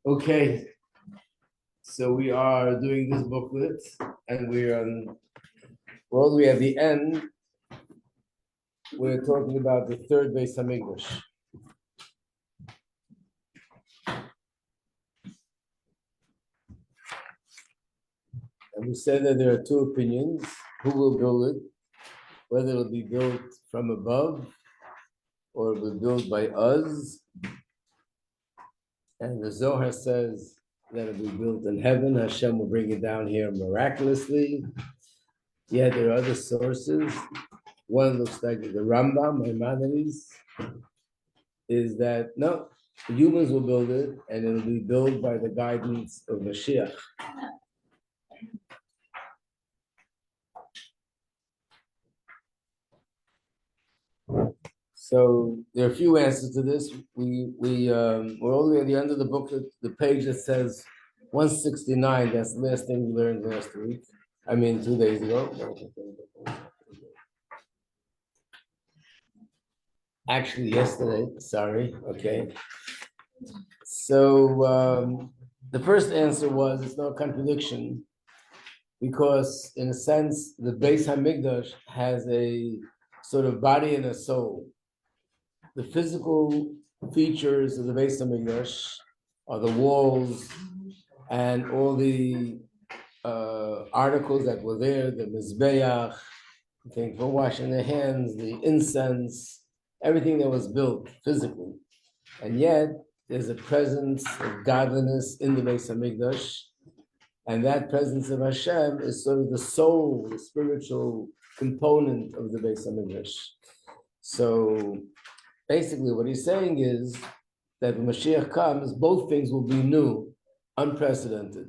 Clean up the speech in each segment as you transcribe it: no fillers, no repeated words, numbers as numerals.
Okay, so we are doing this booklet, and we're all the way at the end. We're talking about the third Beis Hamikdash. And we said that there are two opinions: who will build it, whether it'll be built from above or it'll be built by us. And the Zohar says that it'll be built in heaven. Hashem will bring it down here miraculously. Yet there are other sources. One looks like the Rambam, Maimonides, is that no, humans will build it, and it'll be built by the guidance of Moshiach. So there are a few answers to this. We're all the way at the end of the book, the page that says 169. That's the last thing we learned last week. 2 days ago. Actually, yesterday. Sorry. Okay. So the first answer was it's no contradiction, because in a sense, the Beis Hamikdash has a sort of body and a soul. The physical features of the Beis Hamikdash are the walls and all the articles that were there, the Mizbeach, thing for washing their hands, the incense, everything that was built physically. And yet, there's a presence of godliness in the Beis Hamikdash, and that presence of Hashem is sort of the soul, the spiritual component of the Beis Hamikdash. So basically what he's saying is that when Mashiach comes, both things will be new, unprecedented.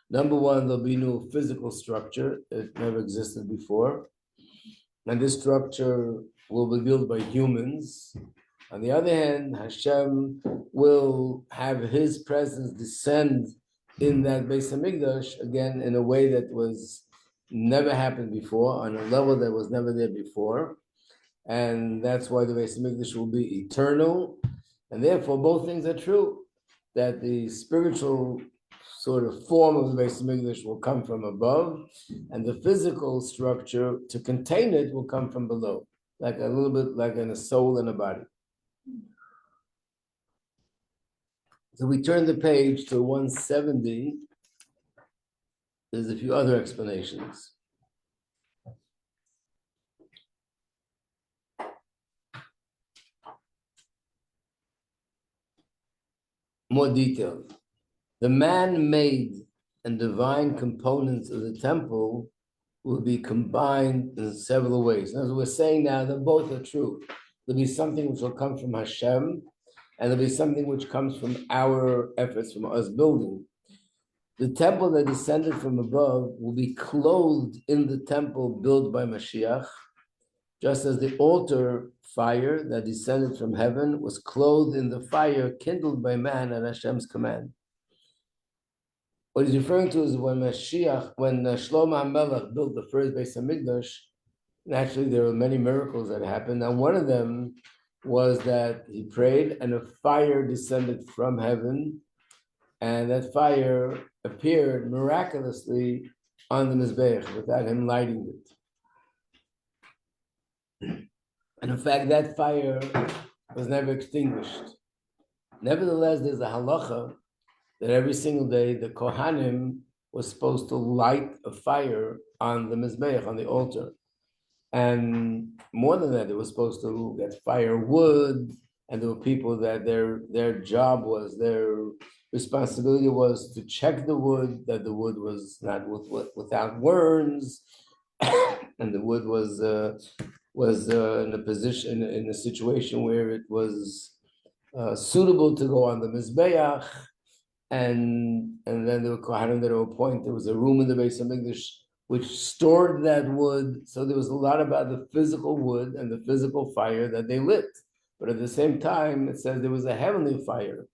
Number one, there'll be new physical structure. It never existed before. And this structure will be built by humans. On the other hand, Hashem will have his presence descend in that Beis Hamikdash, again, in a way that was never happened before, on a level that was never there before. And that's why the Beis Hamikdash will be eternal. And therefore, both things are true, that the spiritual sort of form of the Beis Hamikdash will come from above, and the physical structure to contain it will come from below, like a little bit like in a soul and a body. So we turn the page to 170. There's a few other explanations. More detailed. The man-made and divine components of the temple will be combined in several ways. As we're saying now, that both are true. There'll be something which will come from Hashem, and there'll be something which comes from our efforts, from us building. The temple that descended from above will be clothed in the temple built by Mashiach, just as the altar fire that descended from heaven was clothed in the fire kindled by man at Hashem's command. What he's referring to is when Shlomo HaMelech built the first Beis Hamikdash, naturally there were many miracles that happened, and one of them was that he prayed and a fire descended from heaven, and that fire appeared miraculously on the Mizbeach without him lighting it. And in fact, that fire was never extinguished. Nevertheless, there's a halacha that every single day the Kohanim was supposed to light a fire on the Mizbeach, on the altar. And more than that, they were supposed to get firewood, and there were people that their job was, their responsibility was to check the wood, that the wood was not without worms, and the wood was in a position, in a situation where it was suitable to go on the Mizbeach. And then there were Kohanim that were appointed. There was a room in the Beis Hamikdash which stored that wood. So there was a lot about the physical wood and the physical fire that they lit. But at the same time, it says there was a heavenly fire.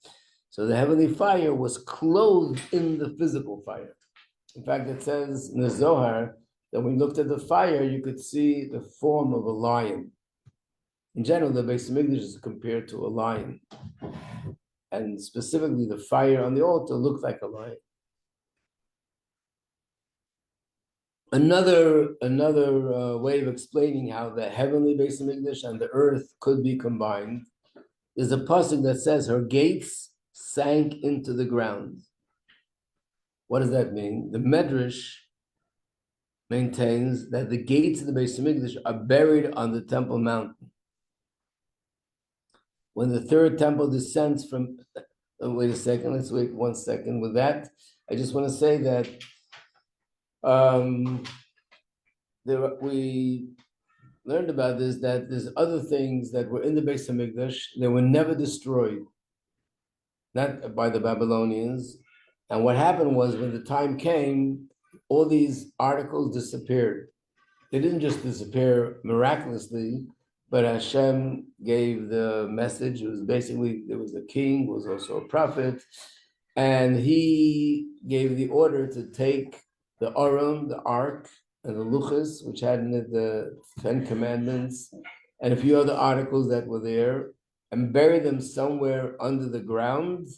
So the heavenly fire was clothed in the physical fire. In fact, it says in the Zohar that when you looked at the fire, you could see the form of a lion. In general, the Beis Hamikdash is compared to a lion. and specifically the fire on the altar looked like a lion. Another way of explaining how the heavenly Beis Hamikdash and the earth could be combined is a pasuk that says her gates sank into the ground. What does that mean? The Medrash maintains that the gates of the Beis Hamikdash are buried on the Temple Mountain. When the third temple descends from, wait a second, let's wait 1 second. With that, I just want to say that we learned about this, that there's other things that were in the Beis Hamikdash that were never destroyed, not by the Babylonians. And what happened was when the time came, all these articles disappeared. They didn't just disappear miraculously, but Hashem gave the message. It was basically, there was a king, who was also a prophet, and he gave the order to take the Urim, the Ark, and the Luchas, which had in it the 10 Commandments, and a few other articles that were there, and bury them somewhere under the ground,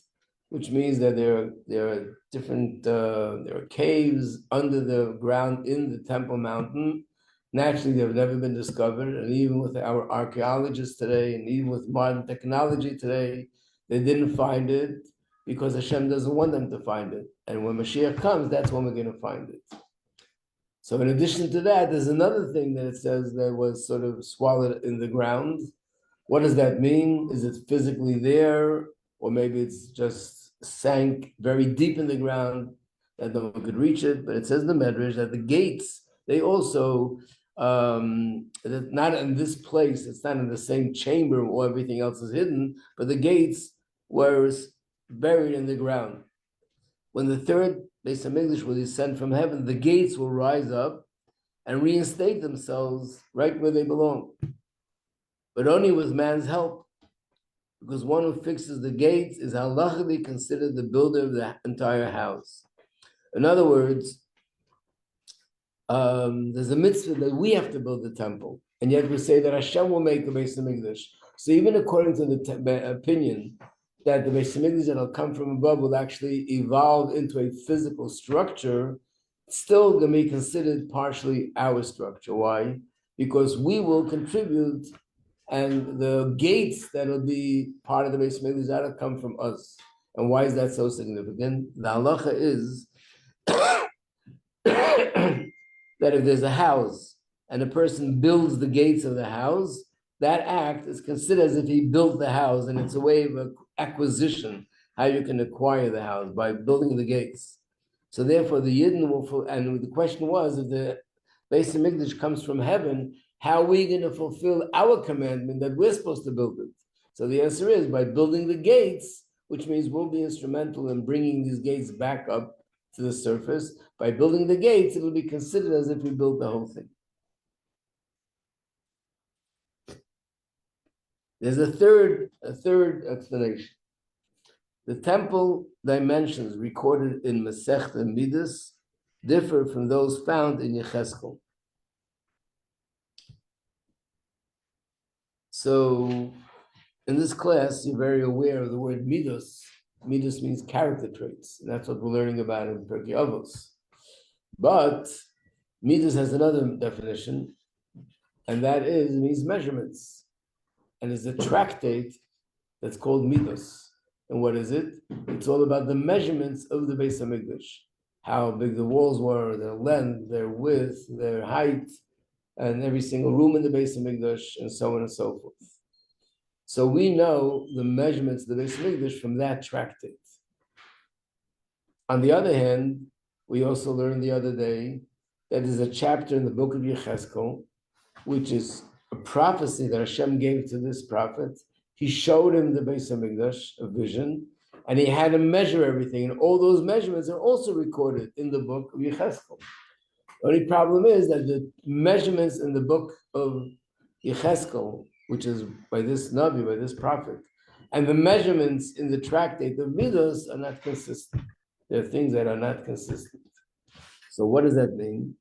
which means that there are different, there are caves under the ground in the Temple Mountain. Naturally, they've never been discovered, and even with our archaeologists today, and even with modern technology today, they didn't find it because Hashem doesn't want them to find it. And when Mashiach comes, that's when we're going to find it. So in addition to that, there's another thing that it says that was sort of swallowed in the ground. What does that mean? Is it physically there, or maybe it's just sank very deep in the ground that no one could reach it? But it says in the Medrash that the gates, they also, not in this place, it's not in the same chamber where everything else is hidden, but the gates were buried in the ground. When the third Beis Hamikdash will descend from heaven, the gates will rise up and reinstate themselves right where they belong. But only with man's help, because one who fixes the gates is halachically considered the builder of the entire house. In other words, there's a mitzvah that we have to build the temple, and yet we say that Hashem will make the Beis Hamikdash. So even according to the opinion that the Beis Hamikdash that will come from above will actually evolve into a physical structure, it's still going to be considered partially our structure. Why? Because we will contribute, and the gates that will be part of the Beis Hamikdash that will come from us. And why is that so significant? The halacha is that if there's a house and a person builds the gates of the house, that act is considered as if he built the house, and it's a way of acquisition, how you can acquire the house by building the gates. So therefore the Yidden will, and the question was, if the Beis Hamikdash comes from heaven, how are we going to fulfill our commandment that we're supposed to build it? So the answer is by building the gates, which means we'll be instrumental in bringing these gates back up to the surface. By building the gates, it will be considered as if we built the whole thing. There's a third explanation. The temple dimensions recorded in Masechta Midas differ from those found in Yecheskel. So in this class, you're very aware of the word Midas. Midas means character traits, and that's what we're learning about in Pirkei Avos. But Midas has another definition, and that is, it means measurements. And there's a tractate that's called Midas. And what is it? It's all about the measurements of the Beis Hamikdash. How big the walls were, their length, their width, their height, and every single room in the Beis Hamikdash, and so on and so forth. So we know the measurements of the Beis Hamikdash from that tractate. On the other hand, we also learned the other day that there's a chapter in the book of Yecheskel, which is a prophecy that Hashem gave to this prophet. He showed him the Beis Hamikdash, a vision, and he had to measure everything. And all those measurements are also recorded in the book of Yecheskel. The only problem is that the measurements in the book of Yecheskel, which is by this Navi, by this prophet, and the measurements in the tractate of Midas are not consistent. There are things that are not consistent. So what does that mean?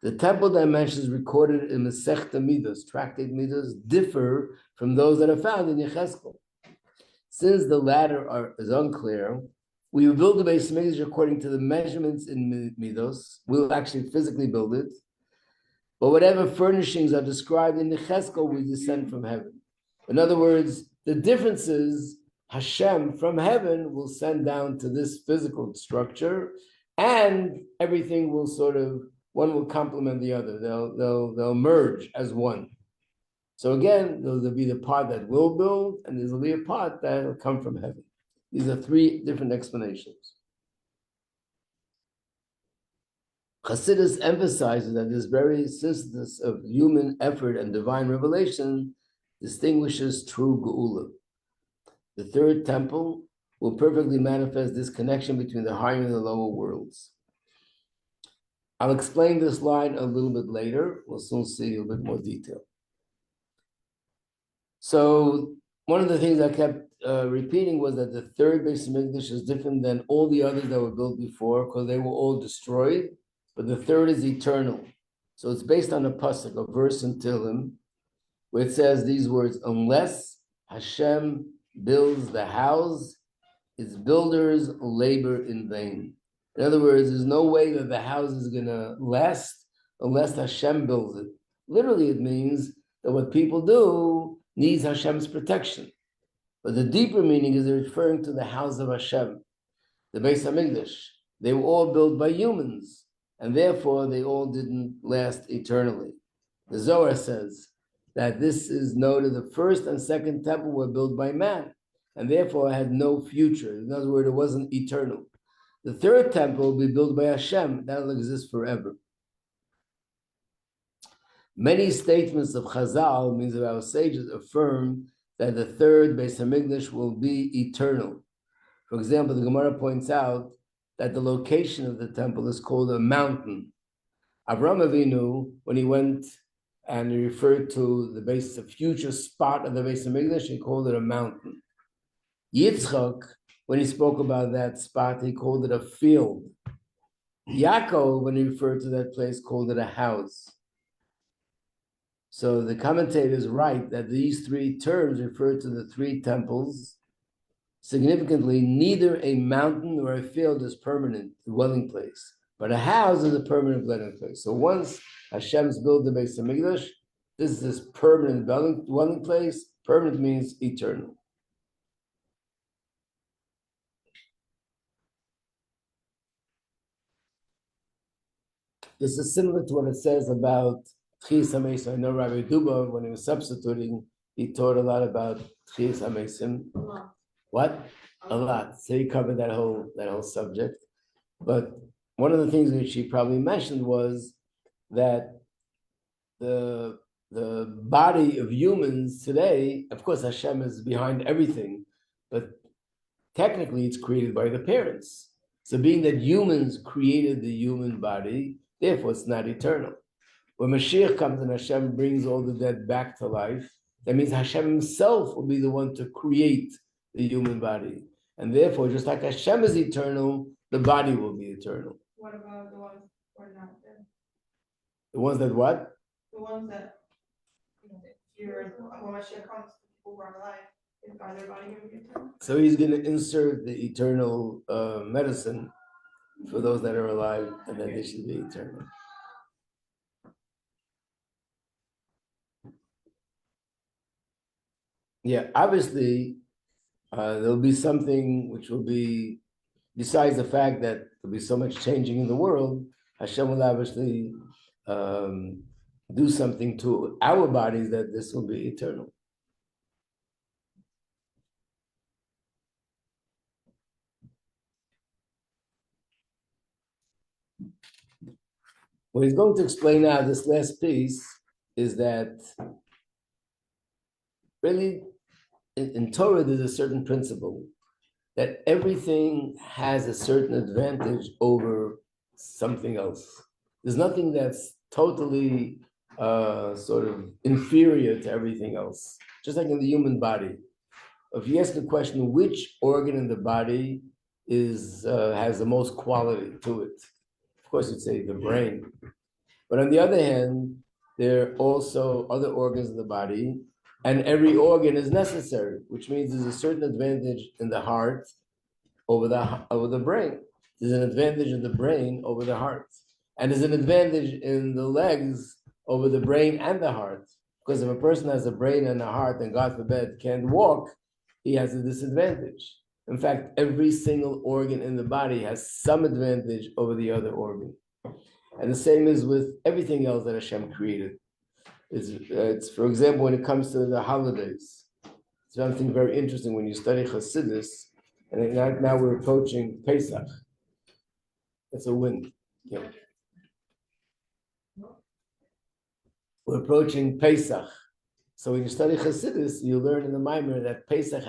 The temple dimensions recorded in the Masechta Midas, tractate Midas, differ from those that are found in Yecheskel. Since the latter is unclear, we will build the Beis Hamikdash according to the measurements in Midos. We'll actually physically build it. But whatever furnishings are described in the Cheskel will descend from heaven. In other words, the difference is Hashem from heaven will send down to this physical structure, and everything will one will complement the other. They'll merge as one. So again, there'll be the part that will build, and there'll be a part that will come from heaven. These are three different explanations. Chassidus emphasizes that this very synthesis of human effort and divine revelation distinguishes true Geulah. The third temple will perfectly manifest this connection between the higher and the lower worlds. I'll explain this line a little bit later. We'll soon see a bit more detail. So one of the things I kept repeating was that the third Beis Hamikdash is different than all the others that were built before because they were all destroyed. But the third is eternal. So it's based on a pasuk, a verse in Tehillim, where it says these words, unless Hashem builds the house, its builders labor in vain. In other words, there's no way that the house is going to last unless Hashem builds it. Literally, it means that what people do needs Hashem's protection. But the deeper meaning is referring to the house of Hashem, the Beis Hamikdash. They were all built by humans, and therefore they all didn't last eternally. The Zohar says that this is noted, the first and second temple were built by man, and therefore had no future. In other words, it wasn't eternal. The third temple will be built by Hashem, that will exist forever. Many statements of Chazal, means of our sages, affirm that the third Beis Hamikdash will be eternal. For example, the Gemara points out that the location of the temple is called a mountain. Avraham Avinu, when he went and he referred to the future spot of the Beis Hamikdash, he called it a mountain. Yitzchak, when he spoke about that spot, he called it a field. Yaakov, when he referred to that place, called it a house. So the commentators write that these three terms refer to the three temples. Significantly, neither a mountain nor a field is permanent dwelling place, but a house is a permanent dwelling place. So once Hashem's built the Beis Hamikdash, this is this permanent dwelling place. Permanent means eternal. This is similar to what it says about Tchias HaMesim. I know Rabbi Duba, when he was substituting, he taught a lot about Tchias HaMesim. What? A lot. So he covered that whole subject. But one of the things which he probably mentioned was that the body of humans today, of course, Hashem is behind everything, but technically it's created by the parents. So being that humans created the human body, therefore it's not eternal. When Moshiach comes and Hashem brings all the dead back to life, that means Hashem himself will be the one to create the human body. And therefore, just like Hashem is eternal, the body will be eternal. What about the ones who are not dead? The ones that what? The ones that, when Moshiach comes, people who are alive, are their body going to be eternal? So he's going to insert the eternal medicine for those that are alive, and then they should be eternal. Yeah, obviously, there'll be something which will be, besides the fact that there'll be so much changing in the world, Hashem will obviously do something to our bodies that this will be eternal. What he's going to explain now, this last piece, is that really in Torah there's a certain principle that everything has a certain advantage over something else. There's nothing that's totally sort of inferior to everything else. Just like in the human body. If you ask the question, which organ in the body has the most quality to it? Of course, you'd say the brain. But on the other hand, there are also other organs of the body And every organ is necessary, which means there's a certain advantage in the heart over the brain. There's an advantage in the brain over the heart. And there's an advantage in the legs over the brain and the heart. Because if a person has a brain and a heart and God forbid can't walk, he has a disadvantage. In fact, every single organ in the body has some advantage over the other organ. And the same is with everything else that Hashem created. It's for example, when it comes to the holidays, something very interesting when you study Chassidus, and now we're approaching Pesach. It's a wind. Yeah. We're approaching Pesach. So when you study Chassidus, you learn in the Maimer that Pesach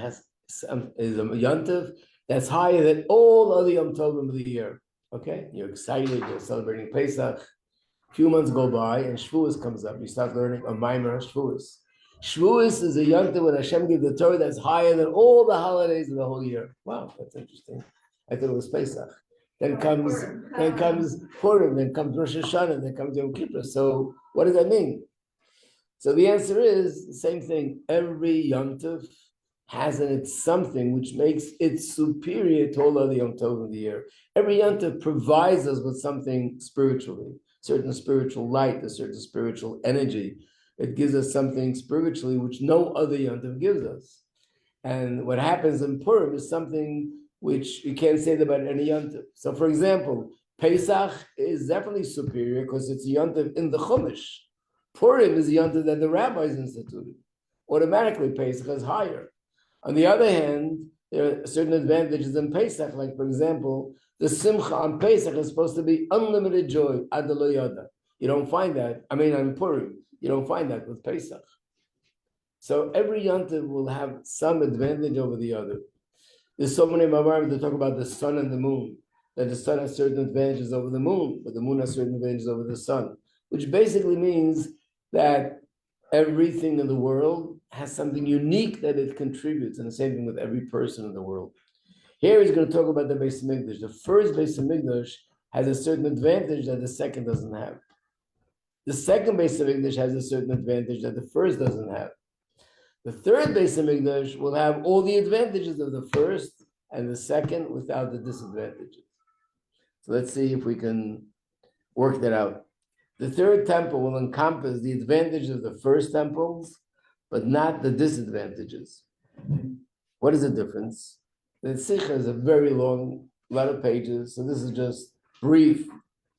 is a yontiv that's higher than all other Yom Tovim of the year. Okay, you're excited, you're celebrating Pesach. A few months go by and Shavuos comes up. You start learning a Maimer of Shavuos. Shavuos is a yontiv when Hashem gives the Torah that's higher than all the holidays of the whole year. Wow, that's interesting. I thought it was Pesach. Then comes Purim, then comes Rosh Hashanah, then comes Yom Kippur. So what does that mean? So the answer is the same thing. Every Yom Tov has in it something which makes it superior to all other Yom Tov of the year. Every Yom Tov provides us with something spiritually, certain spiritual light, a certain spiritual energy. It gives us something spiritually which no other Yom Tov gives us. And what happens in Purim is something which you can't say that about any Yom Tov. So for example, Pesach is definitely superior because it's a Yom Tov in the Chumash. Purim is a yontif that the rabbis instituted. Automatically, Pesach is higher. On the other hand, there are certain advantages in Pesach, like for example, the simcha on Pesach is supposed to be unlimited joy, ad lo yada. You don't find that. On Purim, you don't find that with Pesach. So every yontif will have some advantage over the other. There's so many mamarim that talk about the sun and the moon, that the sun has certain advantages over the moon, but the moon has certain advantages over the sun, which basically means that everything in the world has something unique that it contributes, and the same thing with every person in the world. Here he's going to talk about the Beis Hamikdash. The first Beis Hamikdash has a certain advantage that the second doesn't have. The second Beis Hamikdash has a certain advantage that the first doesn't have. The third Beis Hamikdash will have all the advantages of the first and the second without the disadvantages. So let's see if we can work that out. The third temple will encompass the advantages of the first temples, but not the disadvantages. What is the difference? The Sikha is a very long, lot of pages, so this is just brief,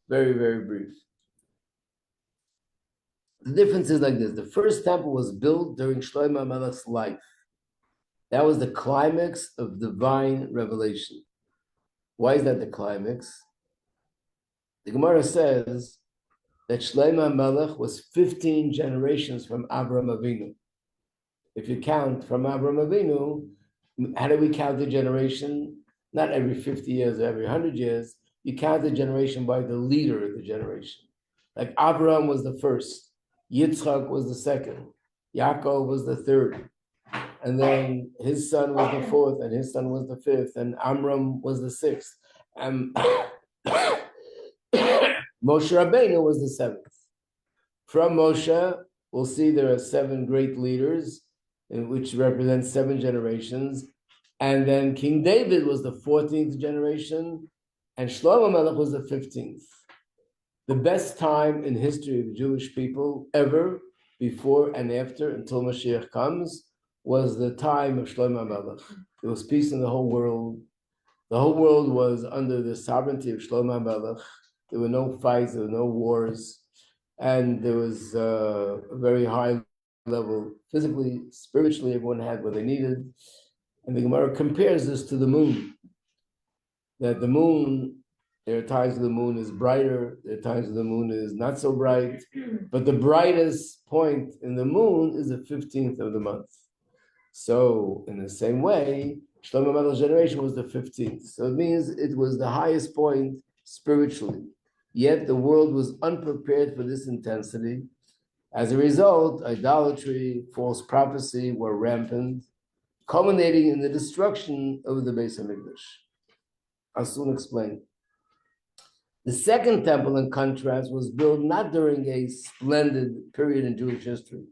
very, very brief. The difference is like this. The first temple was built during Shlomo Melech's life. That was the climax of divine revelation. Why is that the climax? The Gemara says that Shlomo Melech was 15 generations from Abraham Avinu. If you count from Abraham Avinu, how do we count the generation? Not every 50 years or every 100 years. You count the generation by the leader of the generation. Like Abraham was the first, Yitzchak was the second, Yaakov was the third, and then his son was the fourth, and his son was the fifth, and Amram was the sixth. Moshe Rabbeinu was the seventh. From Moshe, we'll see there are 7 great leaders, which represent 7 generations. And then King David was the 14th generation, and Shlomo Melech was the 15th. The best time in history of the Jewish people ever, before and after, until Moshiach comes, was the time of Shlomo Melech. There was peace in the whole world. The whole world was under the sovereignty of Shlomo Melech. There were no fights, there were no wars, and there was a very high level, physically, spiritually, everyone had what they needed. And the Gemara compares this to the moon, that the moon, there are times when the moon is brighter, there are times when the moon is not so bright, but the brightest point in the moon is the 15th of the month. So in the same way, Shlomo Melech's generation was the 15th. So it means it was the highest point spiritually. Yet the world was unprepared for this intensity. As a result, idolatry, false prophecy were rampant, culminating in the destruction of the Beis Hamikdash. I'll soon explain. The second temple, in contrast, was built not during a splendid period in Jewish history.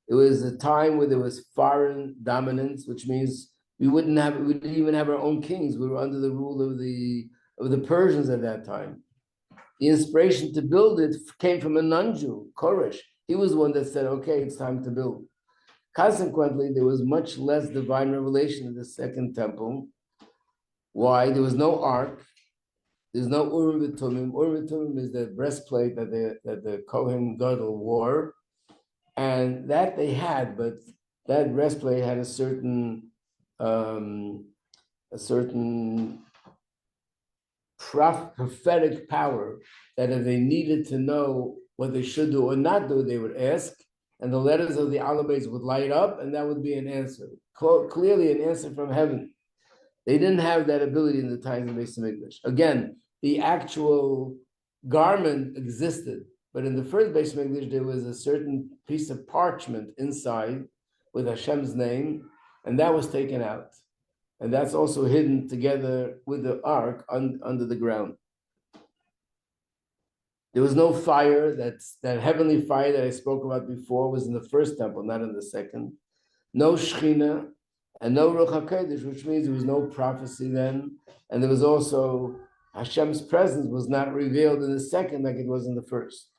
It was a time where there was foreign dominance, which means we didn't even have our own kings. We were under the rule of the Persians at that time. The inspiration to build it came from a non-Jew, Koresh. He was the one that said, okay, it's time to build. Consequently, there was much less divine revelation in the second temple. Why? There was no ark. There's no Urim v'Tumim. Urim v'Tumim is the breastplate that the Kohen Gadol wore, and that they had, but that breastplate had a certain prophetic power that if they needed to know what they should do or not do, they would ask, and the letters of the alphabets would light up, and that would be an answer, clearly an answer from heaven. They didn't have that ability in the times of Beis Hamikdash. Again, the actual garment existed, but in the first Beis Hamikdash, there was a certain piece of parchment inside with Hashem's name, and that was taken out. And that's also hidden together with the ark under the ground. There was no fire. That heavenly fire that I spoke about before was in the first temple, not in the second. No Shechina and no Ruach HaKodesh, which means there was no prophecy then. And there was also Hashem's presence was not revealed in the second like it was in the first.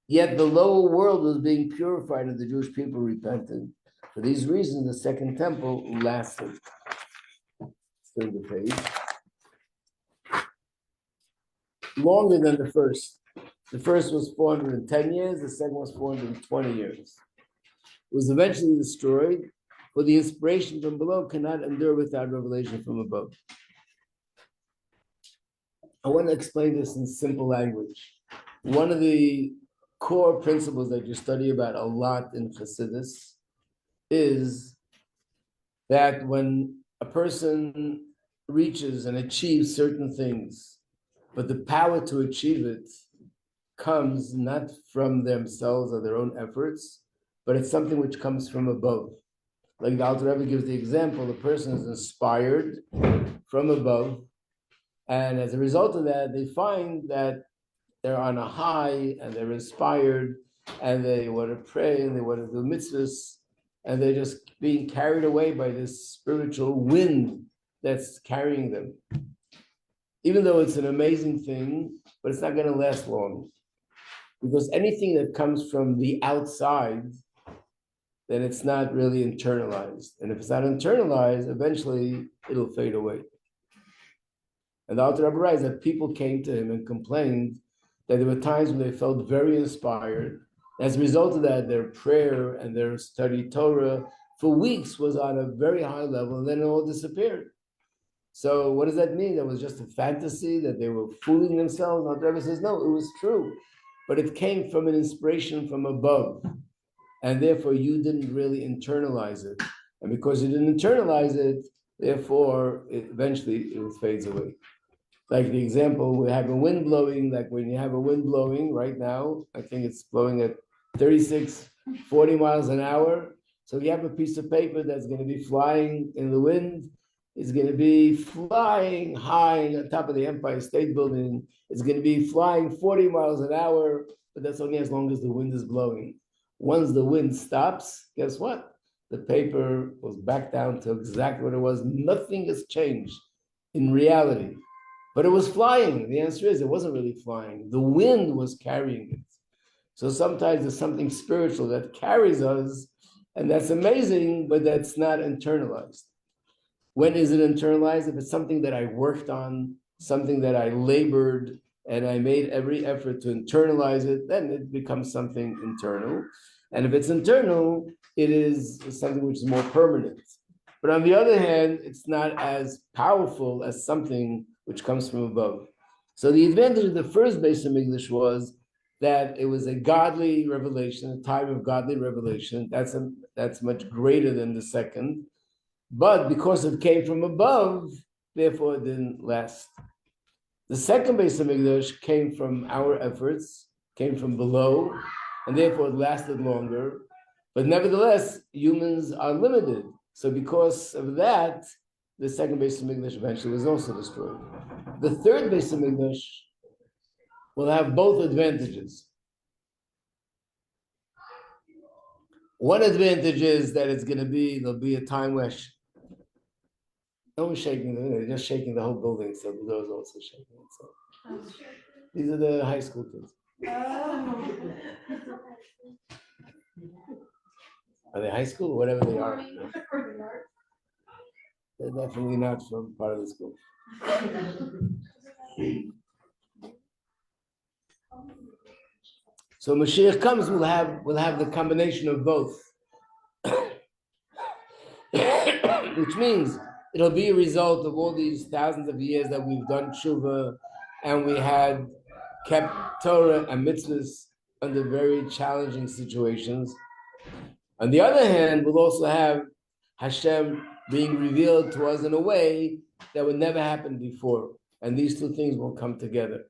Yet the lower world was being purified and the Jewish people repented. For these reasons, the second temple lasted. Turn the page. Longer than the first. The first was 410 years, the second was 420 years. It was eventually destroyed, for the inspiration from below cannot endure without revelation from above. I want to explain this in simple language. One of the core principles that you study about a lot in Chassidus is that when a person reaches and achieves certain things, but the power to achieve it comes not from themselves or their own efforts, but it's something which comes from above. Like the Alter Rebbe gives the example, the person is inspired from above, and as a result of that, they find that they're on a high and they're inspired and they want to pray and they want to do mitzvahs and they're just being carried away by this spiritual wind that's carrying them. Even though it's an amazing thing, but it's not going to last long. Because anything that comes from the outside, then it's not really internalized. And if it's not internalized, eventually it'll fade away. And the Alter Rebbe writes that people came to him and complained that there were times when they felt very inspired. As a result of that, their prayer and their study Torah for weeks was on a very high level, and then it all disappeared. So what does that mean? That was just a fantasy, that they were fooling themselves? The Rebbe says, no, it was true. But it came from an inspiration from above. And therefore, you didn't really internalize it. And because you didn't internalize it, therefore, eventually it fades away. Like the example, we have a wind blowing, like when you have a wind blowing right now, I think it's blowing at 36, 40 miles an hour. So you have a piece of paper that's going to be flying in the wind. It's going to be flying high on top of the Empire State Building. It's going to be flying 40 miles an hour, but that's only as long as the wind is blowing. Once the wind stops, guess what? The paper goes back down to exactly what it was. Nothing has changed in reality. But it was flying. The answer is it wasn't really flying. The wind was carrying it. So sometimes there's something spiritual that carries us, and that's amazing, but that's not internalized. When is it internalized? If it's something that I worked on, something that I labored, and I made every effort to internalize it, then it becomes something internal. And if it's internal, it is something which is more permanent. But on the other hand, it's not as powerful as something which comes from above. So the advantage of the first Beis Hamikdash was that it was a godly revelation, a time of godly revelation. That's much greater than the second. But because it came from above, therefore it didn't last. The second Beis Hamikdash came from our efforts, came from below, and therefore it lasted longer. But nevertheless, humans are limited. So because of that, the second Beis Hamikdash eventually was also destroyed. The third Beis Hamikdash will have both advantages. One advantage is that there'll be a time where no one's shaking, they're just shaking the whole building, so the door's also shaking. So these are the high school kids. Are they high school? Whatever they are. They're definitely not from part of the school. So Mashiach comes, we'll have the combination of both. Which means it'll be a result of all these thousands of years that we've done tshuva and we had kept Torah and mitzvahs under very challenging situations. On the other hand, we'll also have Hashem being revealed to us in a way that would never happen before. And these two things will come together.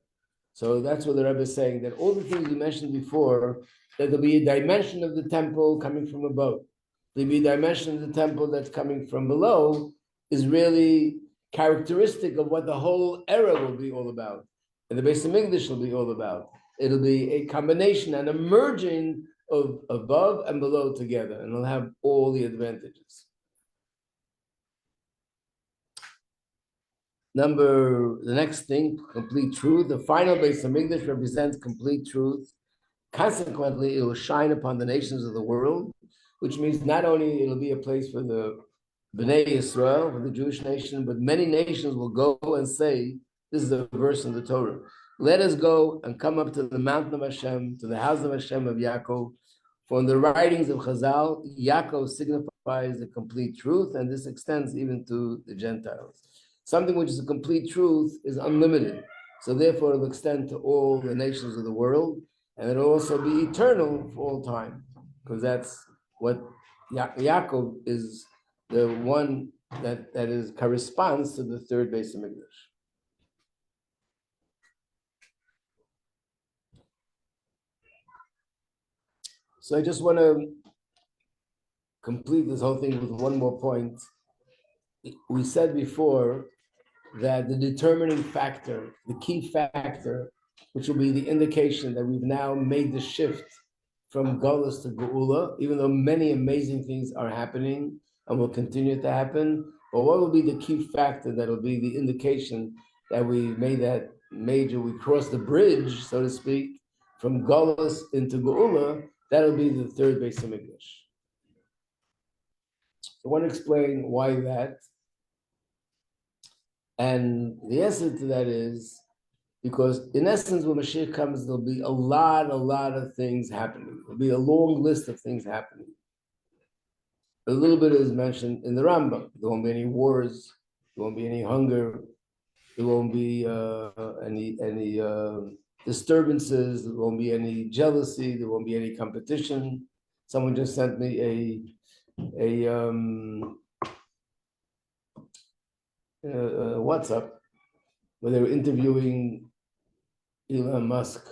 So that's what the Rabbi is saying, that all the things we mentioned before, that there'll be a dimension of the temple coming from above. There'll be a dimension of the temple that's coming from below, is really characteristic of what the whole era will be all about. And the Beis Hamikdash will be all about. It'll be a combination and a merging of above and below together, and it'll have all the advantages. The next thing, complete truth. The final Beis Hamikdash represents complete truth. Consequently, it will shine upon the nations of the world, which means not only it'll be a place for the Bnei Yisrael, for the Jewish nation, but many nations will go and say, this is a verse in the Torah. Let us go and come up to the mountain of Hashem, to the house of Hashem of Yaakov. For in the writings of Chazal, Yaakov signifies the complete truth, and this extends even to the Gentiles. Something which is a complete truth is unlimited. So therefore, it will extend to all the nations of the world, and it'll also be eternal for all time, because that's what Yaakov is, the one that corresponds to the third Beis Hamikdash. So I just want to complete this whole thing with one more point. We said before that the determining factor, the key factor, which will be the indication that we've now made the shift from Geulah to Geulah, even though many amazing things are happening and will continue to happen, but what will be the key factor that will be the indication that we made that we crossed the bridge, so to speak, from Geulah into Geulah? That'll be the third Beis Hamikdash. I want to explain why that. And the answer to that is because, in essence, when Mashiach comes, there'll be a lot of things happening. There'll be a long list of things happening. A little bit is mentioned in the Rambam. There won't be any wars. There won't be any hunger. There won't be any disturbances. There won't be any jealousy. There won't be any competition. Someone just sent me a WhatsApp where they were interviewing Elon Musk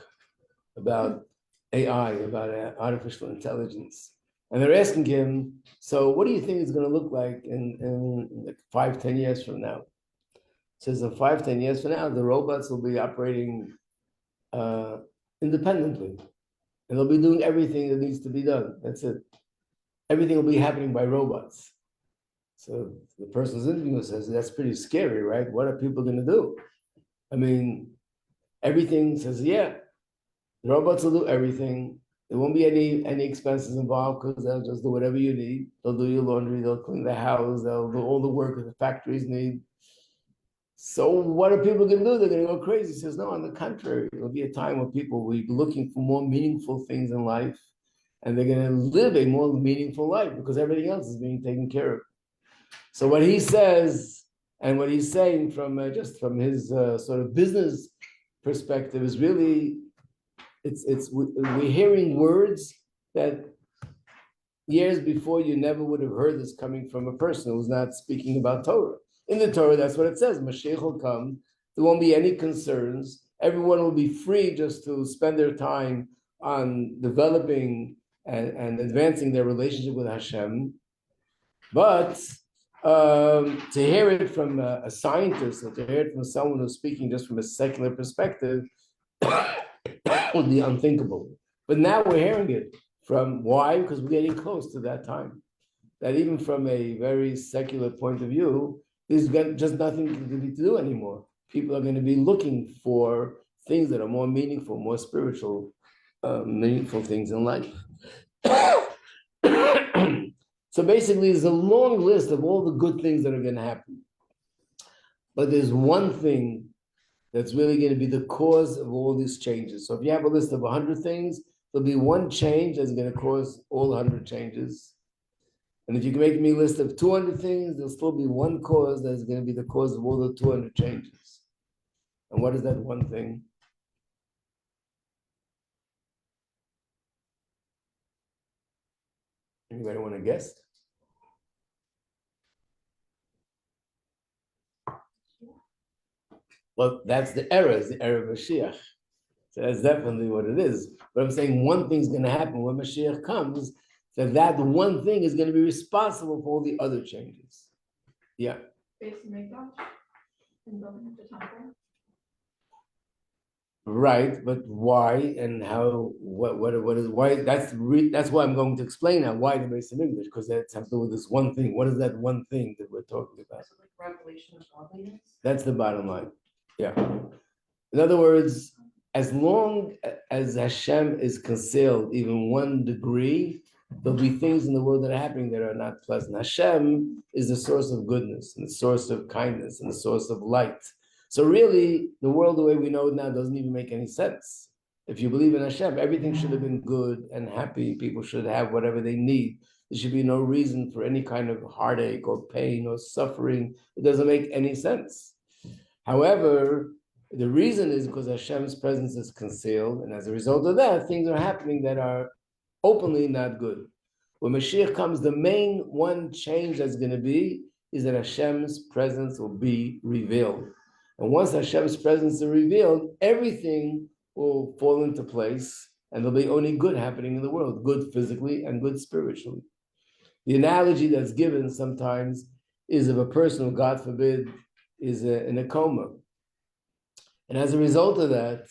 about AI, about artificial intelligence. And they're asking him, so what do you think it's going to look like in like 5-10 years from now? He says in 5-10 years from now, the robots will be operating independently. And they'll be doing everything that needs to be done. That's it. Everything will be happening by robots. So the person's interviewer says, that's pretty scary, right? What are people going to do? I mean, everything says, yeah, the robots will do everything. There won't be any expenses involved because they'll just do whatever you need. They'll do your laundry, they'll clean the house, they'll do all the work that the factories need. So what are people going to do? They're going to go crazy. He says, no, on the contrary, it'll be a time where people will be looking for more meaningful things in life, and they're going to live a more meaningful life because everything else is being taken care of. So what he says and what he's saying from just from his sort of business perspective is really, we're hearing words that years before you never would have heard this coming from a person who's not speaking about Torah. In the Torah, that's what it says. Mashiach will come. There won't be any concerns. Everyone will be free just to spend their time on developing and advancing their relationship with Hashem. But to hear it from a scientist or to hear it from someone who's speaking just from a secular perspective would be unthinkable. But now we're hearing it From why? Because we're getting close to that time. That even from a very secular point of view, there's just nothing to do anymore. People are going to be looking for things that are more meaningful, more spiritual, meaningful things in life. So basically, there's a long list of all the good things that are going to happen. But there's one thing that's really going to be the cause of all these changes. So if you have a list of 100 things, there'll be one change that's going to cause all 100 changes. And if you can make me a list of 200 things, there'll still be one cause that's going to be the cause of all the 200 changes. And what is that one thing? Anybody want to guess? Well, that's the era, it's the era of Mashiach. So that's definitely what it is. But I'm saying one thing's going to happen when Mashiach comes, that one thing is going to be responsible for all the other changes. Yeah. Beis Hamikdash and building the temple. Right, but why and how? What is why? That's why I'm going to explain now why the Beis Hamikdash, because that has to do with this one thing. What is that one thing that we're talking about? So like revelation of godliness. That's the bottom line. Yeah. In other words, as long as Hashem is concealed even 1 degree, there'll be things in the world that are happening that are not pleasant. Hashem is the source of goodness and the source of kindness and the source of light. So really, the world the way we know it now doesn't even make any sense. If you believe in Hashem, everything should have been good and happy. People should have whatever they need. There should be no reason for any kind of heartache or pain or suffering. It doesn't make any sense. However, the reason is because Hashem's presence is concealed, and as a result of that, things are happening that are openly not good. When Mashiach comes, the main one change that's going to be is that Hashem's presence will be revealed. And once Hashem's presence is revealed, everything will fall into place, and there'll be only good happening in the world, good physically and good spiritually. The analogy that's given sometimes is of a person who, God forbid, is in a coma. And as a result of that,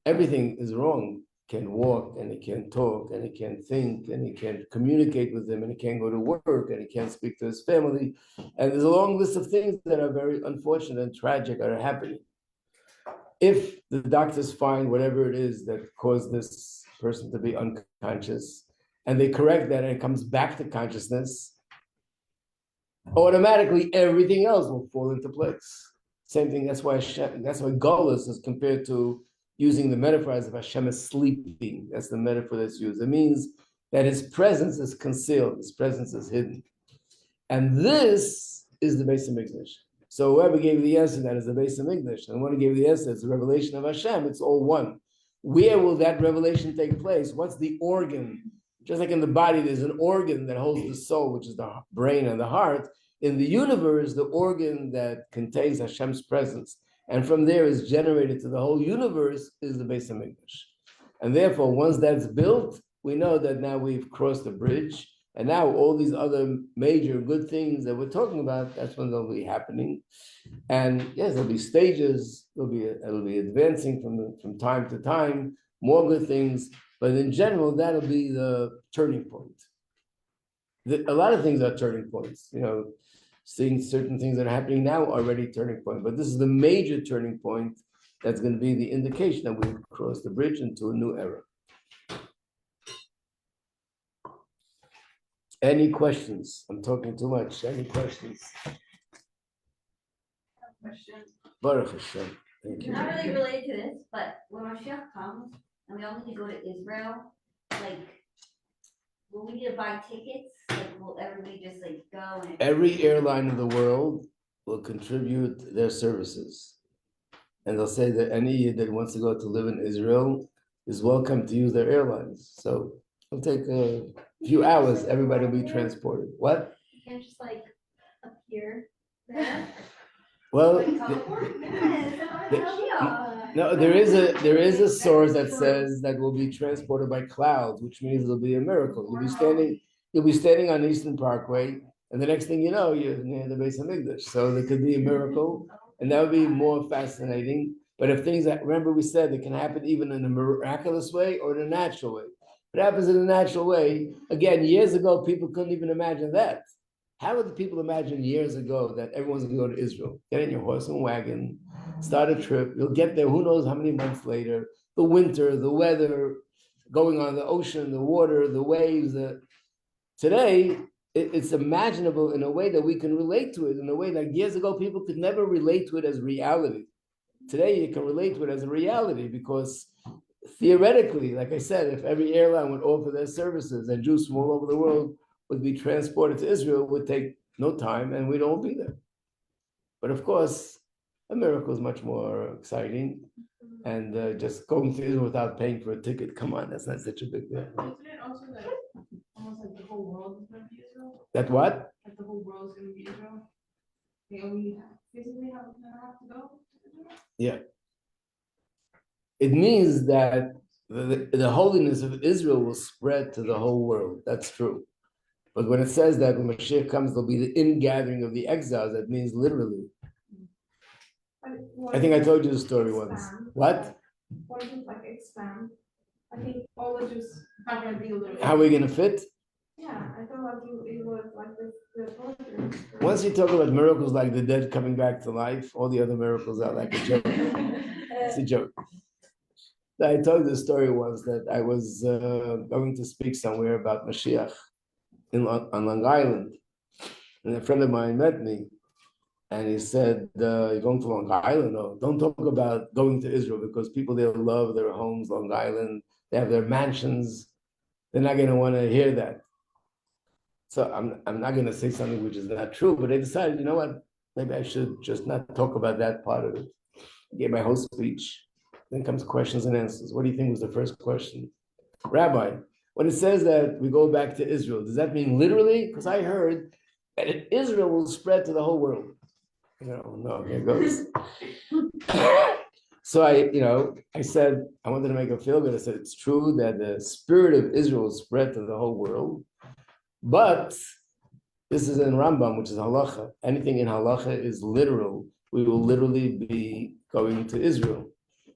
everything is wrong. He can't walk, and he can't talk, and he can't think, and he can't communicate with them, and he can't go to work, and he can't speak to his family. And there's a long list of things that are very unfortunate and tragic that are happening. If the doctors find whatever it is that caused this person to be unconscious, and they correct that and it comes back to consciousness, automatically everything else will fall into place. Same thing, that's why Geulah is compared to using the metaphor as if Hashem is sleeping. That's the metaphor that's used. It means that his presence is concealed, his presence is hidden. And this is the Beis Hamikdash. So whoever gave the answer to that is the Beis Hamikdash. And the one who gave the answer is the revelation of Hashem. It's all one. Where will that revelation take place? What's the organ? Just like in the body, there's an organ that holds the soul, which is the brain and the heart. In the universe, the organ that contains Hashem's presence, and from there is generated to the whole universe, is the Beis Hamikdash. And therefore, once that's built, we know that now we've crossed the bridge, and now all these other major good things that we're talking about, that's when they'll be happening. And yes, there'll be stages, it'll be advancing from time to time, more good things, but in general, that'll be the turning point. A lot of things are turning points, seeing certain things that are happening now are already turning point, but this is the major turning point that's going to be the indication that we've crossed the bridge into a new era. Any questions? I'm talking too much. Any questions? Question. Baruch Hashem. Thank you. Not really related to this, but when Moshiach comes and we all need to go to Israel, like, will we need to buy tickets? Like, will everybody just like go? And Every airline in the world will contribute their services. And they'll say that any Yid that wants to go to live in Israel is welcome to use their airlines. So it'll take a few hours, everybody will be transported. What? You can't just like appear there. Well, Like teleport? no, there is a source that says that will be transported by clouds, which means it'll be a miracle. You'll be standing on Eastern Parkway, and the next thing you know, you're near the Beis Hamikdash. So there could be a miracle, and that would be more fascinating. But if things that, remember we said, it can happen even in a miraculous way or in a natural way. It happens in a natural way. Again, years ago, people couldn't even imagine that. How would the people imagine years ago that everyone's going to go to Israel? Get in your horse and wagon, start a trip. You'll get there who knows how many months later. The winter, the weather, going on the ocean, the water, the waves. Today, it's imaginable in a way that we can relate to it, in a way that years ago people could never relate to it as reality. Today, you can relate to it as a reality because theoretically, like I said, if every airline would offer their services and Jews from all over the world would be transported to Israel, it would take no time and we'd all be there. But of course, a miracle is much more exciting. And just going to Israel without paying for a ticket, come on, that's not such a big deal. Isn't it also like almost like the whole world is gonna be Israel? That what? Like the whole world is gonna be Israel? They only physically have to go to Israel? Yeah. It means that the holiness of Israel will spread to the whole world. That's true. But when it says that when Mashiach comes, there'll be the ingathering of the exiles, that means literally. I think I told you the story once. What? What if it like expand? I think all the Jews are gonna be a little. How are we going to fit? Yeah, I feel like it was like the torture. Once you talk about miracles like the dead coming back to life, all the other miracles are like a joke. It's a joke. I told you the story once that I was going to speak somewhere about Moshiach on Long Island. And a friend of mine met me and he said, you're going to Long Island? No, don't talk about going to Israel because people there love their homes, Long Island. They have their mansions. They're not going to want to hear that. So I'm not going to say something which is not true, but I decided, you know what? Maybe I should just not talk about that part of it. I gave my whole speech. Then comes questions and answers. What do you think was the first question? Rabbi, when it says that we go back to Israel, does that mean literally? Because I heard that Israel will spread to the whole world. No, here goes. So I said, I wanted to make her feel good. I said, it's true that the spirit of Israel spread to the whole world, but this is in Rambam, which is halacha. Anything in halacha is literal. We will literally be going to Israel.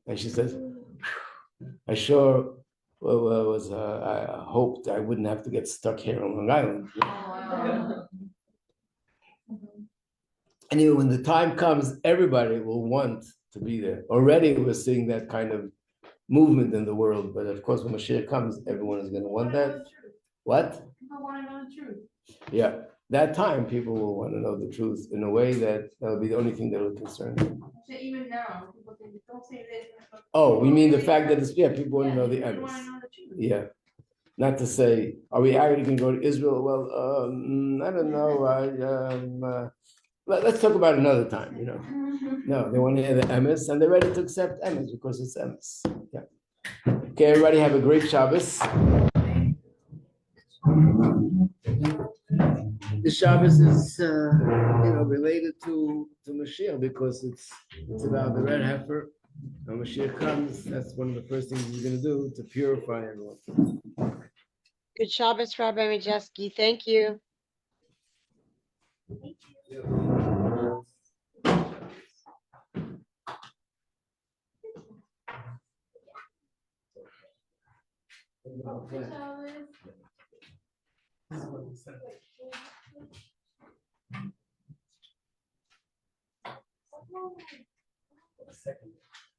And she says, I sure I hoped I wouldn't have to get stuck here on Long Island. Wow. Anyway, when the time comes, everybody will want to be there. Already we're seeing that kind of movement in the world, but of course when Mashiach comes, everyone is going to want that. What? People want to know the truth. Yeah, that time people will want to know the truth in a way that'll be the only thing that will concern them. So even now, people think, don't say this. Oh, we mean the fact that people want to know the People emes. want to know the truth. Yeah. Not to say, are we actually going to go to Israel? Well, I don't know. Let's talk about it another time, No, they want to hear the emes, and they're ready to accept emes because it's emes. Yeah. Okay, everybody have a great Shabbos. The Shabbos is, related to Mashiach because it's about the red heifer. When Mashiach comes, that's one of the first things he's going to do to purify everyone. Good Shabbos, Rabbi Majeski. Thank you.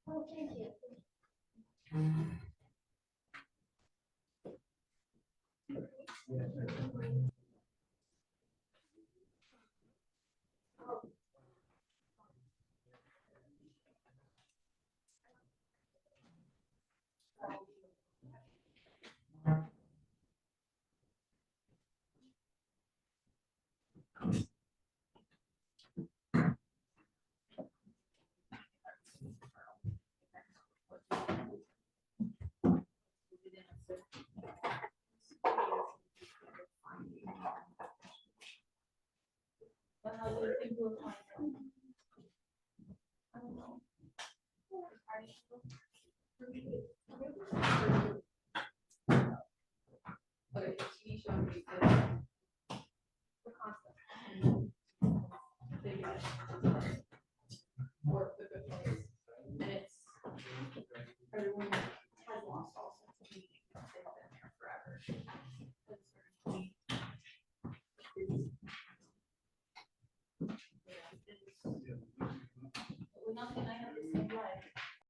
Oh, thank you. But how do you think we'll find out? I don't know. Okay, TV show me the concept. Figure it out.